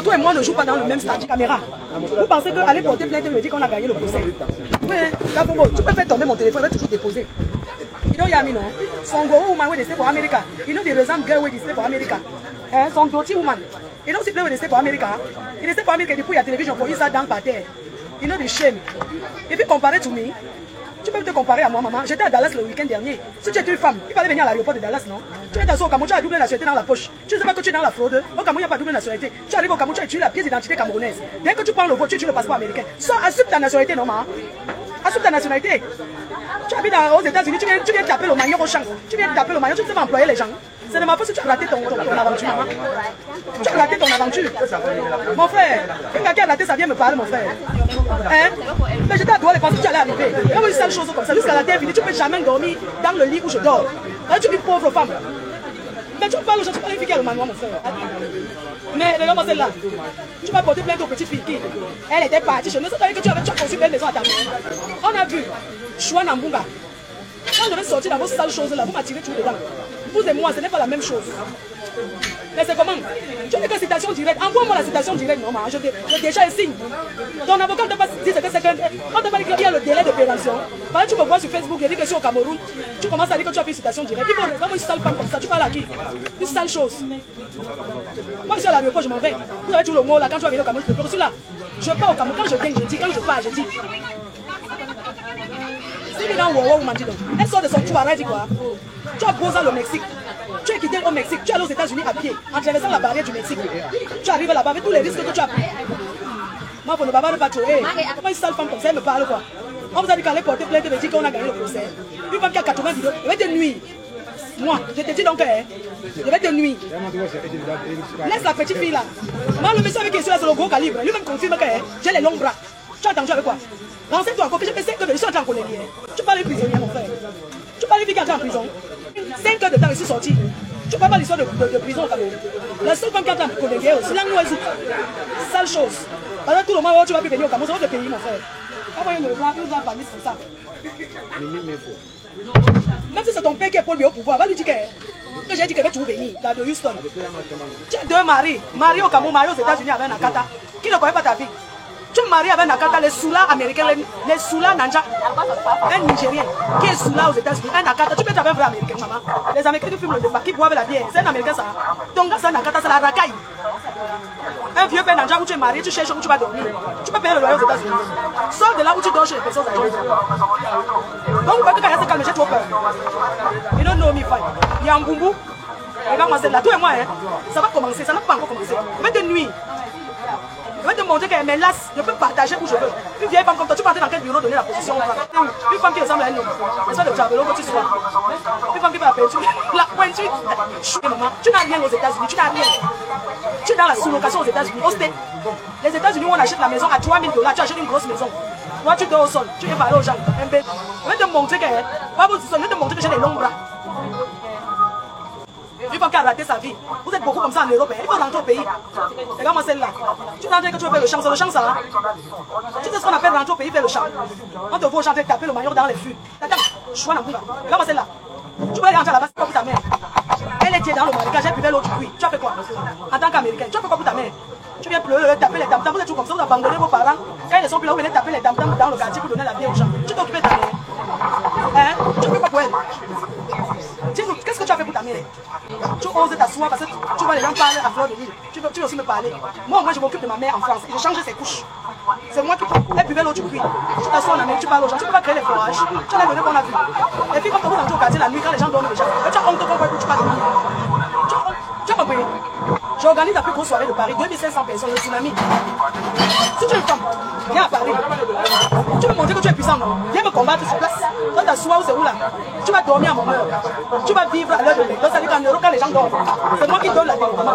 Toi et moi ne jouons pas dans le même stade de caméra. Vous pensez qu'aller porter plainte veut dire qu'on a gagné le procès? Oui, tu peux faire tomber mon téléphone, je vais toujours déposer. You know Yamino, Songo woman when they stay for America. You know the reason girl when they stay for America. Some dirty woman. You know, simply when they stay for America. If they stay for America, they put your television for you sat down par terre. You know the shame. If you compare to me, tu peux te comparer à moi, maman. J'étais à Dallas le week-end dernier. Si tu étais une femme, il fallait venir à l'aéroport de Dallas, non? Tu es dans au Cameroun, tu as double nationalité dans la poche. Tu ne sais pas que tu es dans la fraude. Au Cameroun, il n'y a pas de double nationalité. Tu arrives au Cameroun, tu as utilisé la pièce d'identité camerounaise. Dès que tu prends le vol, tu utilises le passeport américain. Soit assume ta nationalité, non, maman. Assume ta nationalité. Tu habites aux États-Unis, tu viens taper le maillot au champ. Tu viens taper le maillot, tu ne sais pas employer les gens. C'est de ma faute si tu as raté ton aventure, maman. Tu as raté ton aventure. Mon frère, quelqu'un qui a raté, ça vient me parler, mon frère. Hein? Mais j'étais à toi, les pensées que tu allais arriver. Il y a une seule chose comme ça. Jusqu'à la terre, tu ne peux jamais dormir dans le lit où je dors. Là, tu es une pauvre femme. Mais tu parles aux gens, tu parles efficace au manoir, mon frère. Mais regarde-moi celle-là. Tu vas porter plainte aux petites filles qui. Elle était partie chez nous. C'est-à-dire que tu as construit une maison à ta maison. On a vu Chouana Mbunga. Quand je vais sortir dans vos sales choses-là, vous m'attirez tout dedans. Vous et moi, ce n'est pas la même chose. Mais c'est comment? Tu as dit que citation directe. Envoie-moi la citation directe, non, je déjà un signe. Ton avocat ne t'a pas dit que c'est quand tu pas dit qu'il y a le délai de péremption. Par exemple, tu me vois sur Facebook, il dit que je suis au Cameroun. Tu commences à dire que tu as fait une citation directe. Il faut vraiment une sale femme comme ça. Tu parles à qui? Une sale chose. Moi, je suis à l'aéroport, je m'en vais. Vous avez tout le mot là. Quand tu vas venir au Cameroun, je suis là. Je pars au Cameroun. Quand je viens, je dis. Quand je pars, je dis. Elle sort de son tour, elle dit quoi? Tu as posé le Mexique. Tu es quitté au Mexique. Tu es allé aux États-Unis à pied, en traversant la barrière du Mexique. Tu arrives là-bas avec tous les risques que tu as pris. Moi, pour ne pas me patrouiller, comment une sale femme comme ça, elle me parle quoi? On vous a dit qu'elle allait porter plainte et me dit qu'on a gagné le procès. Une femme qui a 80 vidéos, elle va te nuire. Moi, je te dis donc, je vais te nuire. Laisse la petite fille là. Moi, le monsieur avec qui est sur là, c'est le gros calibre. Lui-même confirme que j'ai les longs bras. Tu as entendu avec quoi? Renseigne-toi encore que je sais que je suis en train de connaître. Tu parles de prisonnier, mon frère. Tu parles de vie qui est en prison. 5 heures de temps, je suis sorti. Tu parles pas l'histoire de prison au Cameroun. La seule femme qui est en train de connaître, c'est la noise. Sale chose. Pendant tout le moment, tu vas plus venir au Cameroun, c'est votre pays, mon frère. Comment il nous a parlé sur ça? Même si c'est ton père qui est pour lui au pouvoir, va lui dire que j'ai dit que tu veux venir dans de Houston. Tu as deux maris. Marié au Cameroun, marié aux États-Unis avec Nakata. Qui ne connaît pas ta vie? Tu es marié avec Nakata, les Soula américains, les Soula Nanja, un Nigérien qui est Soula aux États-Unis, un Nakata. Tu peux être avec un vrai américain, maman. Les Américains qui fument le débat, qui boivent la bière, c'est un américain ça. Ton gars, c'est un Nakata, c'est la racaille. Un vieux père Nanja où tu es marié, tu cherches où tu vas dormir. Tu peux payer le loyer aux États-Unis. Sors de là où tu dors chez les personnes âgées. Donc, vous voyez que quand il y a calme, j'ai trop peur. You don't know me fine. Il y a un boubou. Regarde-moi celle-là, toi et moi, ça va commencer, ça n'a pas encore commencé. Mais de nuit. Je vais te montrer qu'elle est lasse, je peux partager où je veux. Une vieille femme comme toi, tu peux entrer dans quel bureau donner la position. Une femme qui ressemble à un homme, elle soit de javelot que tu sois. Une femme qui fait la peinture, la pointure. Maman, tu n'as rien aux États-Unis, tu n'as rien. Tu es dans la sous-location aux États-Unis, au States. Les États-Unis où on achète la maison à $3 000, tu achètes une grosse maison. Toi, tu dors au sol, tu es parlé aux gens. Je vais te montrer que j'ai les longs bras. Une femme qui a raté sa vie. Vous êtes beaucoup comme ça en Europe. Il faut rentrer au pays. Regarde-moi celle-là. Tu t'entends que tu veux faire le champ. C'est le champ ça. Tu sais ce qu'on appelle rentrer au pays, faire le champ. On te voit au champ, taper le maillot dans les fûts. Regarde-moi celle-là. Tu vas aller rentrer là-bas, c'est quoi pour ta mère? Elle est dans le marécage, elle buvait l'eau du puits. Tu as fait quoi? En tant qu'Américain, tu as fait quoi pour ta mère? Tu viens pleurer, taper les tam-tams. Vous êtes tout comme ça, vous abandonnez vos parents. Quand ils ne sont plus là, vous venez taper les tam-tams dans le quartier pour donner la vie aux gens. Tu t'occupes de ta mère. Hein? Tu fais quoi pour elle? Dis-nous, qu'est-ce que tu as fait pour ta mère? Tu oses t'asseoir parce que tu vois les gens parler à fleur de l'île. Tu veux aussi me parler. Moi, je m'occupe de ma mère en France. J'ai changé ses couches. C'est moi qui elle buvait l'eau du puits. Tu t'assois en Amérique, tu parles aux gens. Tu ne peux pas créer les forages. Tu as les données qu'on a vues. Et puis quand vous entrez au quartier la nuit, quand les gens dorment déjà, tu as honte qu'on voit où tu vas dormir. Tu as compris? J'organise la plus grosse soirée de Paris, 2500 personnes, le tsunami. Si tu es une femme, viens à Paris. Tu veux montrer que tu es puissant, non? Viens me combattre sur place. Toi, t'assois où c'est où là? Tu vas dormir à mon heure. Tu vas vivre à l'heure de l'heure. Donc, ça dit qu'en Europe, quand les gens dorment, c'est moi qui donne la développement.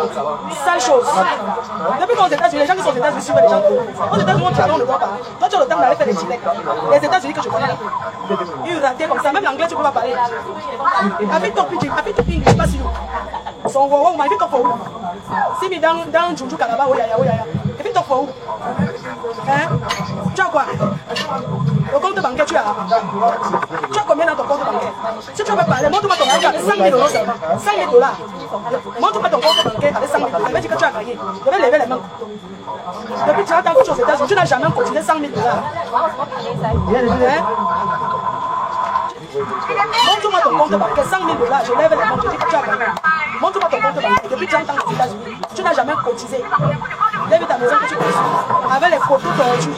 Sale chose. Depuis qu'aux États-Unis, les gens qui sont aux États-Unis suivent les gens. Aux États-Unis, on ne voit pas. Toi, tu as le temps d'aller faire des gilettes. Les États-Unis que je connais là. Ils ratent comme ça. Même l'anglais, tu ne peux pas parler. Avec ton pitch, avec ton English, pas si nous. Son wow, my talk for où? Si mi dans Junju Kalaba, oh ya. Et puis talk for où? Hein? Tu as quoi? Le compte bancaire, tu as combien dans ton compte bancaire? Si tu veux parler, montre-moi ton bancaire avec 5 000 € seulement. 5 000 $. Montre-moi ton compte bancaire avec 5 000 $. Je vais dire que tu as gagné. Je vais lever les mains. Depuis 30 ans que tu es aux États-Unis, tu n'as jamais cotisé 100 000 $. Montre-moi ton compte bancaire, 100 000 $. Je lève les mains, je dis que tu as gagné. Montre-moi ton compte bancaire. Depuis 30 ans aux États-Unis, tu n'as jamais cotisé. Lève ta maison que tu cotises. Avec les photos tordues.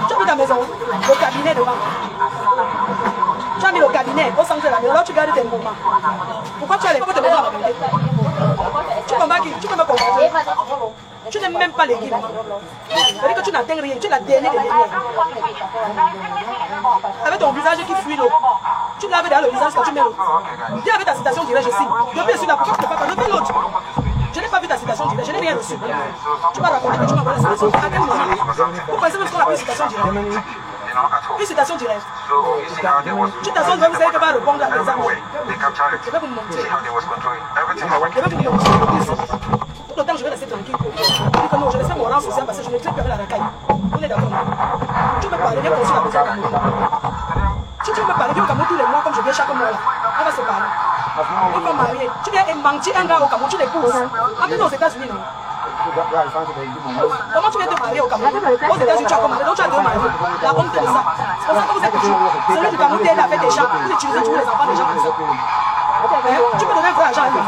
Tu as mis ta maison, le cabinet devant. Tu as mis le cabinet au centre de la maison. Là, tu gardes tes mouvements. Pourquoi tu as les photos de maison à regarder? Tu combats qui? Tu peux me combattre. Tu n'aimes même pas l'équipe. C'est-à-dire que tu n'atteins rien. Tu es la dernière des dernières. Avec ton visage qui fuit l'eau. Tu laves derrière le visage quand tu mets l'eau. Dis avec ta citation directe, je signe. Depuis, je suis là. Pourquoi tu ne peux pas faire l'autre? Je n'ai pas vu ta citation directe. Je n'ai rien reçu. Tu vas raconter que tu m'envoies la citation. À quel moment? Vous pensez même ce qu'on appelle citation directe? Une citation directe. Tu t'assois, vous savez que va répondre à tes amis. Je vais vous montrer. Je vais vous montrer. Tout le temps, je vais rester tranquille. Je dis que non, je laisse mon rang social parce que je ne traite plus avec la racaille. On est d'accord. Tu peux parler, viens construire la maison au Cameroun. Si tu veux me parler, viens au Cameroun tous les mois comme je viens chaque mois là. On va se parler. Une femme mariée. Tu viens mentir un gars au Cameroun, tu l'épouses. Amène aux États-Unis, non? Comment tu viens te marier au Cameroun? Aux États-Unis, tu as commandé, donc tu as deux maris. La honte de ça. C'est pour ça que vous êtes toujours. Celui du Cameroun t'aide à faire des gens. Vous utilisez toujours les enfants des gens comme ça. Tu peux donner un vrai argent à lui.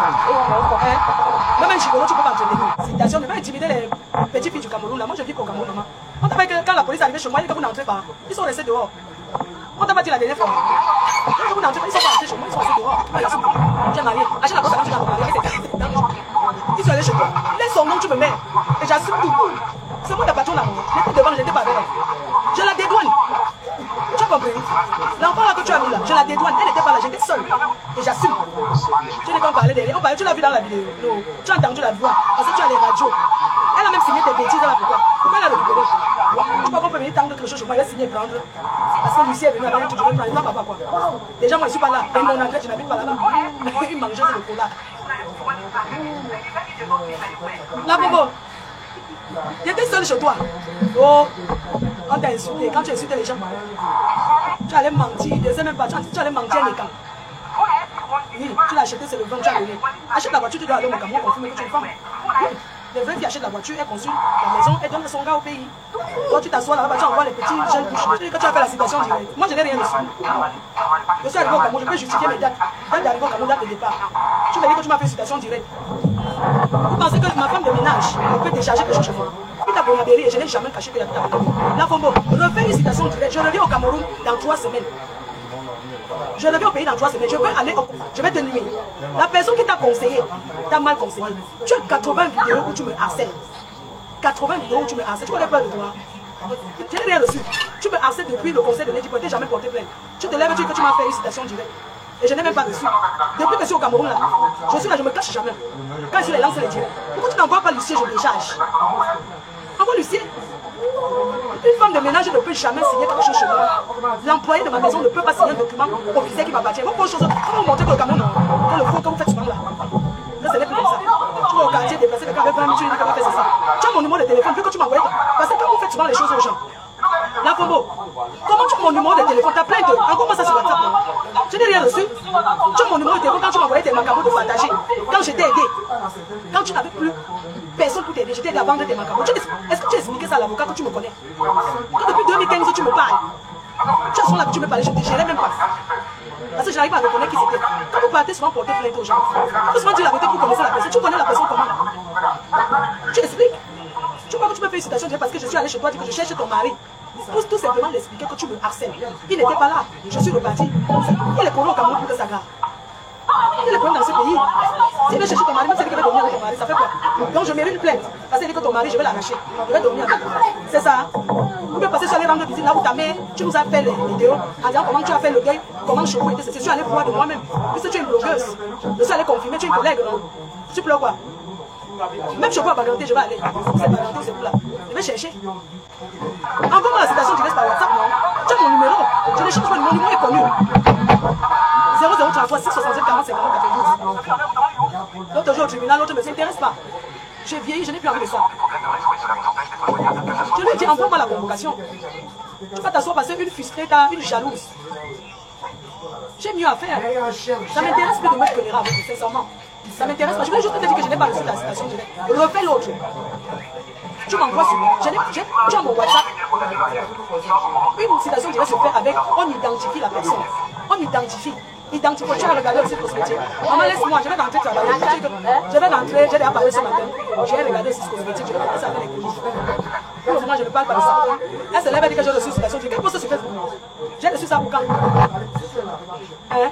Même un gigolo, tu peux pas entretenir. Citation, ne pas intimider les petits filles du Cameroun. Là, moi je vis qu'au Cameroun, maman. On t'a dit que quand la police est arrivée chez moi, il dit que vous n'entrez pas. Ils sont restés dehors. On t'a pas dit la dernière fois. Quand vous n'entrez pas, ils sont pas rentrés chez moi, ils sont restés dehors. Tu es marié. Achète la porte avant, tu vas te marier. Ils sont allés chez toi. Laisse son nom, tu me mets. Et j'assume tout. C'est moi la patronne là. J'étais devant, j'étais pas avec elle. Je la dédouane. Tu as compris? L'enfant là que tu as mis là, je la dédouane. Elle n'était pas là, j'étais seule. Et j'assume. Tu n'es pas parlé derrière. On parlait, tu l'as vu dans la vidéo. Non. Tu as entendu la voix. Parce que tu as les radios. Elle a même signé tes bêtises là. Pourquoi? Pourquoi elle a récupéré? Tu peux pas venir tant quelque chose chez moi, elle a signé prendre. Parce que Lucie est venue avec tout, je vais prendre. Non, papa quoi. Déjà, moi je suis pas là. Et mon anglais, je n'habite pas là-bas. Il mangeait le cola. La bobo. J'étais seule chez toi. Oh, on t'a insulté. Quand tu insultais les gens, tu allais mentir. Je ne sais même pas, tu allais mentir les camps. Oui, tu l'as acheté, c'est le vent, tu as donné. Achète la voiture, tu dois aller au Cameroun, confirmer que tu es une femme. Les vrais qui achètent la voiture, elles construisent la maison, elles donnent son gars au pays. Toi, tu t'assois là-bas, tu envoies les petits jeunes bouches. Tu dis que tu as fait la citation directe. Moi, je n'ai rien reçu. Je suis arrivé au Cameroun, je peux justifier mes dates. Date d'arrivée au Cameroun, date de départ. Tu me dis que tu m'as fait une citation directe. Vous pensez que ma femme de ménage peut décharger quelque chose chez moi? Il t'a bonabéri et je n'ai jamais caché que j'habite à Cameroun. La Fombo, refais une citation directe. Je reviens au Cameroun dans 3 semaines. Je reviens au pays dans 3 semaines. Je vais aller, je vais te nuire. La personne qui t'a conseillé, t'a mal conseillé. Tu as 80 vidéos où tu me harcèles. 80 vidéos où tu me harcèles. Tu connais pas le droit. Tu n'as rien reçu. Tu me harcèles depuis le conseil de l'aide. Tu ne peux jamais porter plainte. Tu te lèves et tu dis que tu m'as fait une citation directe. Et je n'ai même pas reçu. Depuis que je suis au Cameroun là, je suis là, je me cache jamais. Quand je suis les lance les directs. Pourquoi tu n'envoies pas Lucie, je décharge? Envoie Lucie. Une femme de ménage ne peut jamais signer quelque chose chez moi. L'employé de ma maison ne peut pas signer un document officiel qui m'appartient. Moi, pour une chose, comment vous montrer que le Cameroun, que le faux que vous faites souvent là, là, ce n'est plus comme ça. Tu vas au quartier déplacé, quelqu'un avec 20 000, tu dis que tu fait ça. Tu as mon numéro de téléphone, vu que tu m'envoies. Parce que quand vous faites souvent les choses aux gens, la Fombo, comment tu as mon numéro de téléphone? T'as plein de. Encore moi ça sur WhatsApp. Je n'ai rien reçu. Tu as mon numéro de téléphone quand tu m'envoyais tes macabros de partager. Quand je t'ai aidé. Quand tu n'avais plus personne pour t'aider, je t'ai aidé à vendre tes macabros. Est-ce que tu as expliqué ça à l'avocat que tu me connais? Que depuis 2015 tu me parles. Tu as son là que tu me parlais, je ne te gérais même pas. Parce que je n'arrive pas à reconnaître qui c'était. Quand vous partez souvent porter plainte aux gens, il faut souvent dire la vérité pour connaître la personne. Tu connais la personne comment? Tu expliques. Tu vois que tu me fais une citation parce que je suis allé chez toi, dire que je cherche ton mari. Pour tout simplement l'expliquer que tu me harcèles. Il n'était pas là. Je suis reparti. Il est pour au Cameroun pour que ça garde. Il est le problème dans ce pays. S'il veut chercher ton mari, même si il veut dormir avec ton mari, ça fait quoi? Donc je mérite une plainte. Parce qu'il dit que ton mari, je vais l'arracher. Je vais dormir avec toi. C'est ça. Vous pouvez passer sur les rendre visite là où ta mère, tu nous as fait les vidéos en disant comment tu as fait le deuil, comment Choco était. Je suis allé voir de moi-même. Puisque tu es une blogueuse. Je suis allé confirmer, tu es une collègue, non? Tu pleures quoi? Même Choco à Baganté, je vais aller. C'est Baganté, c'est où là? Je vais chercher. Envoie-moi la citation directe par WhatsApp, non? Tu as mon numéro. Je ne cherche pas, mon numéro est connu. 0033 667 40 50 92. L'autre jour au tribunal, l'autre ne s'intéresse pas. J'ai vieilli, je n'ai plus envie de ça. Je lui ai dit, envoie-moi la convocation. Tu vas t'asseoir parce qu'une frustrée, t'as une jalouse. J'ai mieux à faire. Ça m'intéresse plus de me connaître avec vous, sincèrement. Ça m'intéresse pas. Je voulais juste te dire que je n'ai pas reçu ta citation. Je refais l'autre. Tu m'envoies sur... Tu as mon WhatsApp. Une citation directe se fait avec... On identifie la personne. On identifie. Identifie. Tu as regardé aussi cosmétique. Maman, laisse-moi. Je vais rentrer travailler. Je vais rentrer. J'ai déjà parlé ce matin. J'ai regardé aussi cosmétique. Je vais commencer avec les colis. Pour le moment, je ne parle pas de ça. Elle se lève et dit que j'ai reçu une citation directe. Poste sur Facebook. J'ai reçu ça pour quand? Hein?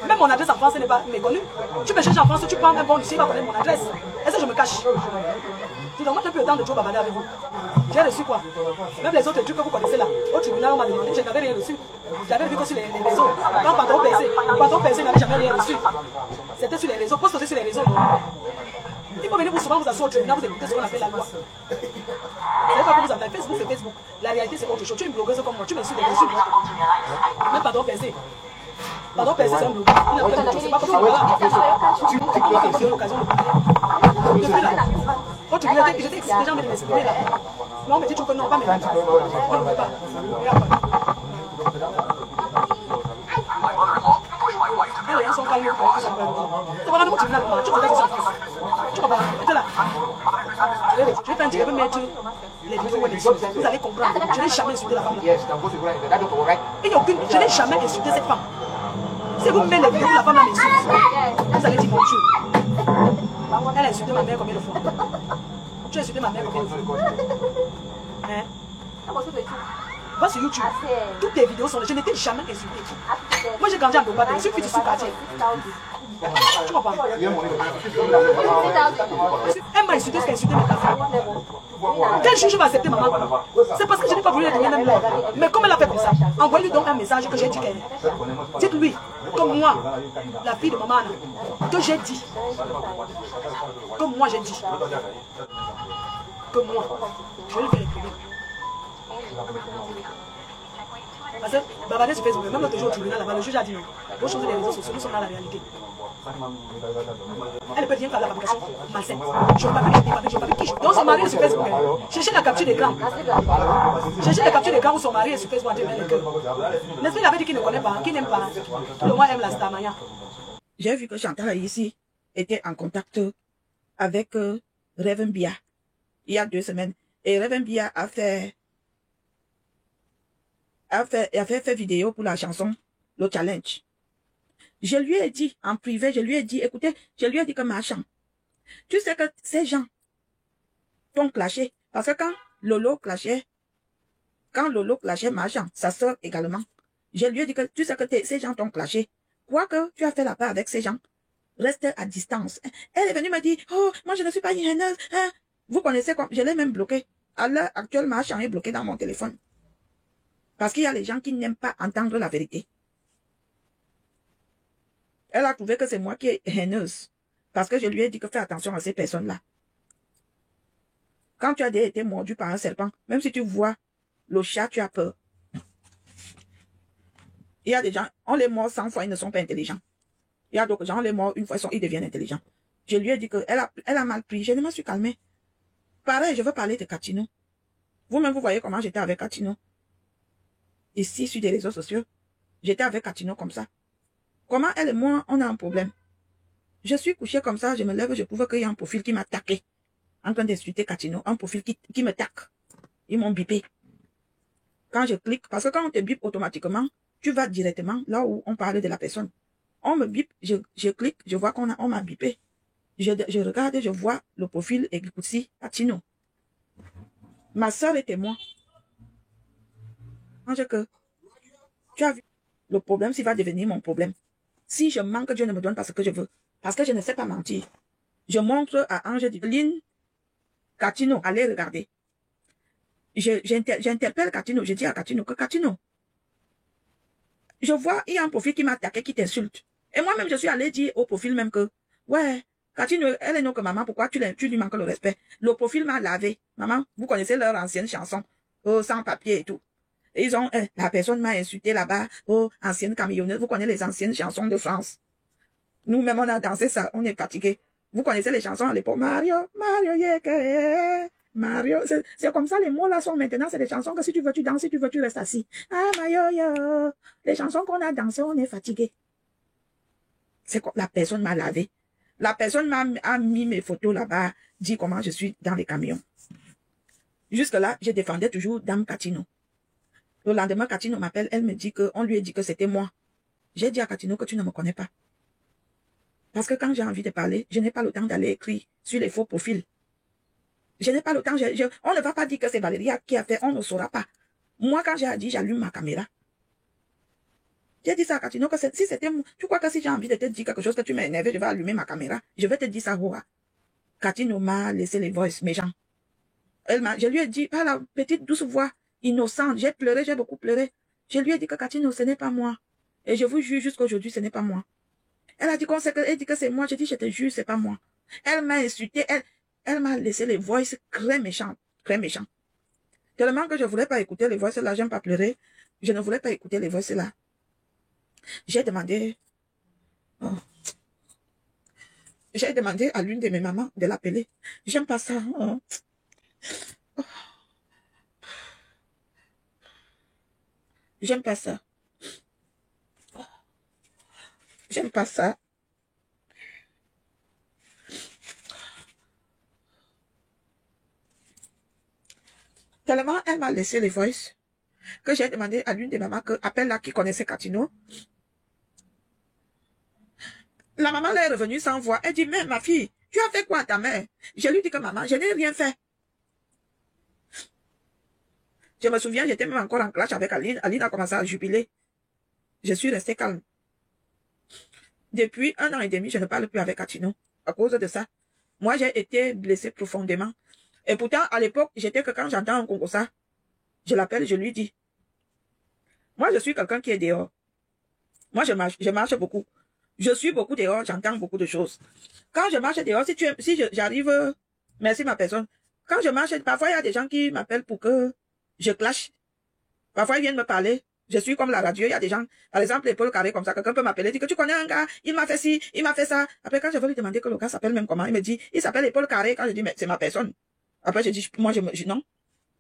Même mon adresse en France n'est pas méconnue. Tu me cherches en France, tu prends un bon lycée, il va connaître mon adresse. Est-ce que je me cache? Dis donc, moi, j'ai plus le temps de tout bavarder avec vous. J'ai reçu quoi? Même les autres trucs que vous connaissez là. Au tribunal, on m'a demandé, je n'avais rien reçu. J'avais vu que sur les réseaux. Quand Panthéon PC n'avait jamais rien reçu. C'était sur les réseaux, poste aussi sur les réseaux. Il faut venir vous souvent vous asseoir au tribunal, vous écoutez ce qu'on appelle la loi. Vous savez pas que vous avez Facebook, c'est Facebook. La réalité, c'est autre chose. Tu es une blogueuse comme moi, tu me suis des reçus. Même Panthéon PC. Pardon, c'est un blogueur. Il n'a pas de chose, c'est pas comme ça. Tu as l'occasion de parler. Depuis là, quand tu viens, j'étais déjà en train de m'exprimer là. Non, mais tu trouves que non, pas mes enfants. On ne peut pas. Les gens sont calmes. Tu vas dans le tribunal, tu regardes ça. Tu comprends? Tu es là. Je vais faire un petit peu mettre les vidéos et les choses. Vous allez comprendre. Je n'ai jamais insulté la femme. Il n'y a aucune. Je n'ai jamais insulté cette femme. Si vous mettez les vidéos, la femme m'insulte. Vous allez dire mon Dieu. Elle a insulté ma mère combien de fois? Tu as insulté ma mère combien de fois? Hein? Va sur YouTube. Toutes tes vidéos sont là. Je n'étais jamais insultée. Moi j'ai grandi à Bombardé. Je suis fille du sous-quartier. Tu comprends? Elle m'a insulté ce qu'elle a insulté mes parents. Quel jour je vais accepter maman? C'est parce que je n'ai pas voulu être même là. Mais comme elle a fait comme ça, envoyez-lui donc un message que j'ai dit qu'elle. Dites-lui, comme moi, la fille de maman, que j'ai dit. Comme moi j'ai dit. Que moi, je lui fais les problèmes. Parce que bavarder sur Facebook, même l'autre jour au tribunal, là-bas, le juge a dit non. Vos choses des réseaux sociaux, nous sommes dans la réalité. Elle peut rien faire la fabrication malsaine. Je ne sais pas qui. Donc son mari est sur Facebook. Cherchez la capture d'écran. Cherchez la capture d'écran où son mari est sur Facebook en train de le cœur. N'est-ce pas, il avait dit qu'il ne connaît pas, qu'il n'aime pas. Tout le monde aime la star Maya. J'ai vu que Chantal ici était en contact avec Reverend Bia il y a 2 semaines. Et Reverend Bia a fait vidéo pour la chanson Le Challenge. Je lui ai dit en privé, je lui ai dit, écoutez, je lui ai dit que machin, tu sais que ces gens t'ont clashé. Parce que quand Lolo clashait machin, sa soeur également, je lui ai dit que tu sais que ces gens t'ont clashé. Quoi que tu as fait la part avec ces gens, reste à distance. Elle est venue me dire, oh, moi je ne suis pas une haineuse. Hein? Vous connaissez comme, je l'ai même bloqué. À l'heure actuelle, machin est bloqué dans mon téléphone. Parce qu'il y a les gens qui n'aiment pas entendre la vérité. Elle a trouvé que c'est moi qui est haineuse. Parce que je lui ai dit que fais attention à ces personnes-là. Quand tu as été mordu par un serpent, même si tu vois le chat, tu as peur. Il y a des gens, on les mord 100 fois, ils ne sont pas intelligents. Il y a d'autres gens, on les mord une fois, ils deviennent intelligents. Je lui ai dit qu'elle a mal pris. Je ne me suis calmée. Pareil, je veux parler de Katino. Vous-même, vous voyez comment j'étais avec Katino. Ici, sur des réseaux sociaux, j'étais avec Katino comme ça. Comment elle et moi, on a un problème? Je suis couchée comme ça, je me lève, je pouvais qu'il y ait un profil qui m'a taqué. En train d'insulter Katino, un profil qui me taque. Ils m'ont bipé. Quand je clique, parce que quand on te bipe automatiquement, tu vas directement là où on parle de la personne. On me bipe, je clique, je vois qu'on m'a bipé. Je regarde, je vois le profil Eglikoussi Katino. Ma soeur et moi. Que tu as vu, le problème, s'il va devenir mon problème. Si je manque, Dieu ne me donne pas ce que je veux. Parce que je ne sais pas mentir. Je montre à Ange Divine, Katino, allez regarder. J'interpelle Katino, je dis à Katino que Katino, je vois, il y a un profil qui m'a attaqué, qui t'insulte. Et moi-même, je suis allée dire au profil même que, ouais, Katino, elle est non que maman, pourquoi tu lui manques le respect? Le profil m'a lavé. Maman, vous connaissez leur ancienne chanson, sans papier et tout. Et ils ont, la personne m'a insulté là-bas, oh, ancienne camionneuse, vous connaissez les anciennes chansons de France. Nous-mêmes, on a dansé ça, on est fatigués. Vous connaissez les chansons à l'époque, Mario, Mario, yeah, Mario, c'est comme ça, les mots là sont maintenant, c'est des chansons que si tu veux, tu danses, si tu veux, tu restes assis. Ah, Mario, les chansons qu'on a dansées, on est fatigué. C'est comme la personne m'a lavé. La personne a mis mes photos là-bas, dit comment je suis dans les camions. Jusque-là, je défendais toujours Dame Catino. Le lendemain, Catino m'appelle, elle me dit qu'on lui a dit que c'était moi. J'ai dit à Catino que tu ne me connais pas. Parce que quand j'ai envie de parler, je n'ai pas le temps d'aller écrire sur les faux profils. Je n'ai pas le temps. On ne va pas dire que c'est Valéria qui a fait, on ne saura pas. Moi, quand j'ai dit, j'allume ma caméra. J'ai dit ça à Catino que si c'était moi, tu crois que si j'ai envie de te dire quelque chose que tu m'as énervé, je vais allumer ma caméra. Je vais te dire ça, Roa. Catino m'a laissé les voices méchants. Je lui ai dit, par la petite douce voix innocente, j'ai pleuré, j'ai beaucoup pleuré. Je lui ai dit que Catino, ce n'est pas moi. Et je vous jure jusqu'à aujourd'hui, ce n'est pas moi. Elle a dit elle dit que c'est moi. J'ai dit, je te jure, c'est pas moi. Elle m'a insulté, elle m'a laissé les voices très méchantes, très méchantes. Tellement que je ne voulais pas écouter les voices là, j'aime pas pleurer. Je ne voulais pas écouter les voices là. J'ai demandé à l'une de mes mamans de l'appeler. J'aime pas ça. J'aime pas ça. J'aime pas ça. Tellement elle m'a laissé les voices que j'ai demandé à l'une des mamans que appelle là qui connaissait Catino. La maman là est revenue sans voix. Elle dit, mais ma fille, tu as fait quoi à ta mère? Je lui dis que maman, je n'ai rien fait. Je me souviens, j'étais même encore en clash avec Aline. Aline a commencé à jubiler. Je suis restée calme. Depuis 1 an et demi, je ne parle plus avec Catino à cause de ça. Moi, j'ai été blessée profondément. Et pourtant, à l'époque, j'étais que quand j'entends un Congo ça, je l'appelle, je lui dis. Moi, je suis quelqu'un qui est dehors. Moi, je marche beaucoup. Je suis beaucoup dehors, j'entends beaucoup de choses. Quand je marche dehors, si j'arrive, merci ma personne. Quand je marche, parfois il y a des gens qui m'appellent pour que je clash. Parfois ils viennent me parler. Je suis comme la radio, il y a des gens, par exemple, l'épaule carrée comme ça, quelqu'un peut m'appeler, dit que tu connais un gars, il m'a fait ci, il m'a fait ça. Après, quand je veux lui demander que le gars s'appelle même comment, il me dit, il s'appelle épaule carrée. Quand je dis, mais c'est ma personne. Après, je dis, moi, non.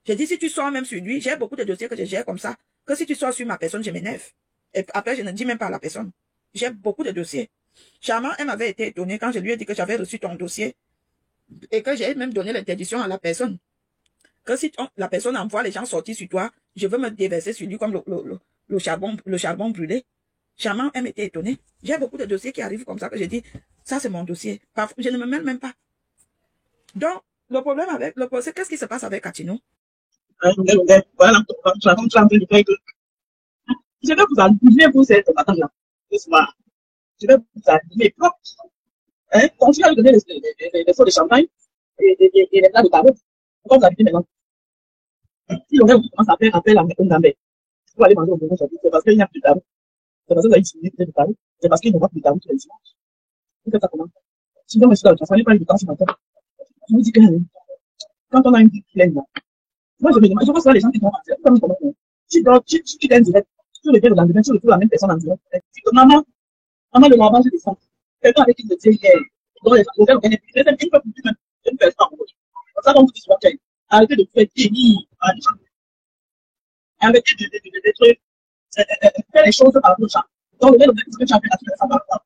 Je dis, si tu sors même sur lui, j'ai beaucoup de dossiers que je gère comme ça, que si tu sors sur ma personne, je m'énerve. Et après, je ne dis même pas à la personne. J'ai beaucoup de dossiers. Charmant, elle m'avait été étonnée quand je lui ai dit que j'avais reçu ton dossier et que j'ai même donné l'interdiction à la personne. Que si la personne envoie les gens sortir sur toi, je veux me déverser sur lui comme le charbon brûlé. Charmant, elle m'était étonnée. J'ai beaucoup de dossiers qui arrivent comme ça que je dis, ça c'est mon dossier. Parfois, je ne me mêle même pas. Donc, le problème avec le procès, qu'est-ce qui se passe avec Catino? Voilà, je vais vous allumer pour cette bataille-là, ce soir. Je vais vous allumer propre. Continuez à lui donner les seaux de champagne et les plats de carottes. Pourquoi vous allumer maintenant? Si le gars commence à faire appel à un gambé, pour aller manger au bureau aujourd'hui, c'est parce qu'il n'y a plus de carottes. C'est parce que vous avez utilisé de carottes. C'est parce qu'il n'y a pas plus de carottes tous les dimanches. Vous faites ça comment? Sinon, monsieur, ça ne pas du temps ce matin. Je vous dis que quand on a une vie pleine, moi je me demande, je vois ça les gens qui vont partir. Si tu es direct, tu le fais le lendemain, tu retrouves la même personne en direct. Maman, le lavage des sangs. Quelqu'un avec qui je disais hier, donc les gens gagnent plus. Même une fois plus, même une personne en gros. Ça, donc, tu vois, arrêtez de faire tenir à les gens. Arrêtez de trucs, faire les choses par les gens. Donc, le gars, ce que tu as fait là, tu ne vas pas.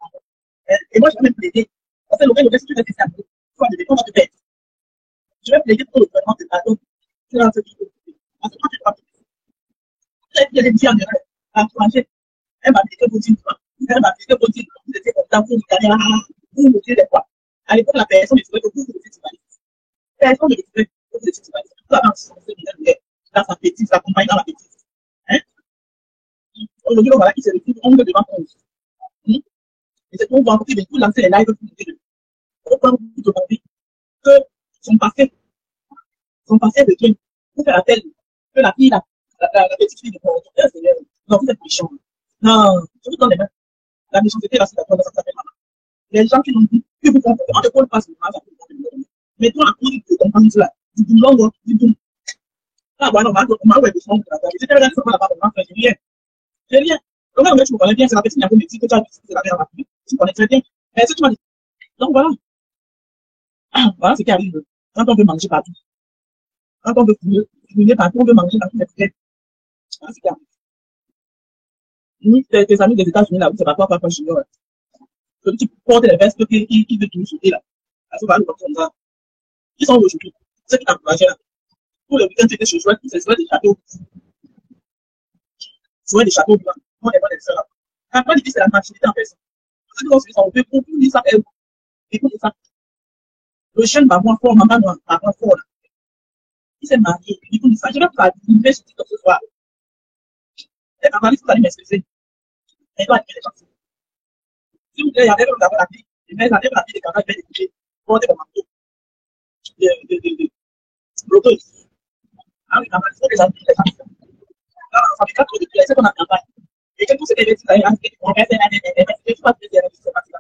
Et moi, je vais même plaider. Parce que le gars, si tu veux tester un peu, tu vas te défendre de bête. Je vais plaider pour le gouvernement de pardon. Tu vas te dire, parce que moi, tu ne vas pas plaider. Il y a des gens à manger. Elle m'a dit que vous dites quoi. Elle m'a dit que vous dites que vous étiez content, vous vous dites quoi. À l'époque, la personne ne trouvait que vous étiez humaniste. Personne ne trouvait que vous étiez humaniste. Tout avance, dans sa bêtise, sa compagne dans la bêtise. Aujourd'hui, voilà, il se retrouve ongle devant 11. Et c'est pour vous rencontrer de tout lancer les lives pour vous dire. Pourquoi vous demandez que son passé de Dieu, vous faire appel que la fille, la petite fille de mon docteur, c'est non, vous êtes méchant. Non, je vous donne les mains. La méchanceté, là, c'est la ça s'appelle maman. Les gens qui l'ont dit, que vous comprenez, on ne parle pas sur le mal, mais toi, à cause de ton famille, là, du boulot, du boulot. Ah, voilà, on m'a ouais, des gens, j'étais là, c'est pas là-bas, j'ai rien. J'ai rien. Donc là, tu me connais bien, c'est la petite qui me dit que tu as dit, c'est la mère, tu connais très bien. Mais c'est tu m'as dit. Donc voilà. Voilà ce qui arrive quand on veut manger partout. Quand on veut fouiller partout, on veut manger dans tous les trucs. C'est ce qui arrive. Tes amis des États-Unis, là, vous ne savez pas quoi faire junior. Celui qui porte les vestes qui veut tout sauter, là. Ça va nous comme ça. Ils sont aujourd'hui. Ceux qui t'encouragent, là. Pour le week-end, c'était chez Jouet, c'est des châteaux. Jouer des châteaux blancs. On est pas des seuls, là. Après, il dit c'est la maturité en personne. Ceux qui vont se on peut pour dire ça, écoutez ça. Le chien va voir fort, maman va voir fort, là. Il s'est marié. Il dit ça, je vais vous animer ce titre ce soir. Et maman, il faut aller m'excuser. Elle doit animer les gens. S'il vous plaît, il y a des gens qui ont la vie. Mais il y a des gens qui ont la vie de camarades, ils viennent écouter. Pour des commandos. Bloqueuse. Ah oui, camarades, il faut des amis, les gens. Là, ça fait 4 ans depuis, c'est qu'on a campagne. Et que tout ce qui est dit, ça y est, on va faire des années, tu vas te dire, c'est pas ça.